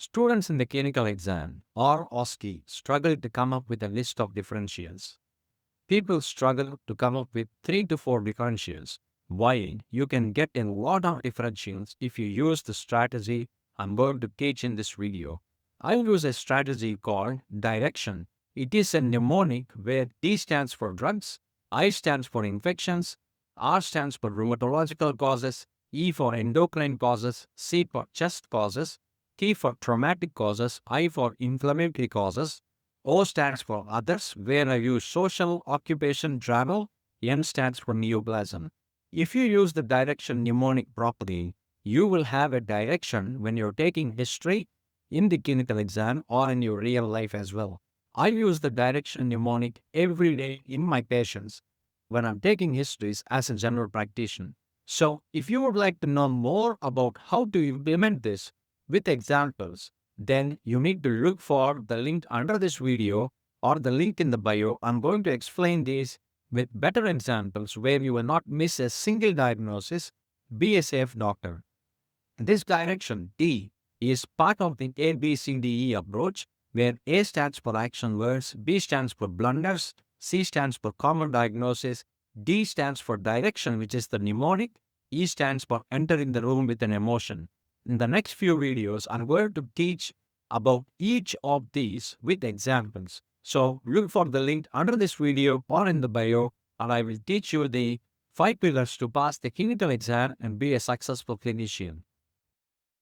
Students in the clinical exam or OSCE struggle to come up with a list of differentials. People struggle to come up with 3 to 4 differentials. Why? You can get a lot of differentials if you use the strategy I'm going to teach in this video. I use a strategy called direction. It is a mnemonic where D stands for drugs, I stands for infections, R stands for rheumatological causes, E for endocrine causes, C for chest causes, T for traumatic causes, I for inflammatory causes, O stands for others, where I use social, occupation, travel. N stands for neoplasm. If you use the direction mnemonic properly, you will have a direction when you're taking history in the clinical exam or in your real life as well. I use the direction mnemonic every day in my patients when I'm taking histories as a general practitioner. So, if you would like to know more about how to implement this with examples, then you need to look for the link under this video or the link in the bio. I'm going to explain these with better examples where you will not miss a single diagnosis. Be a safe doctor. This direction, D, is part of the ABCDE approach, where A stands for action words, B stands for blunders, C stands for common diagnosis, D stands for direction, which is the mnemonic, E stands for entering the room with an emotion. In the next few videos, I'm going to teach about each of these with examples. So look for the link under this video or in the bio, and I will teach you the 5 pillars to pass the clinical exam and be a successful clinician.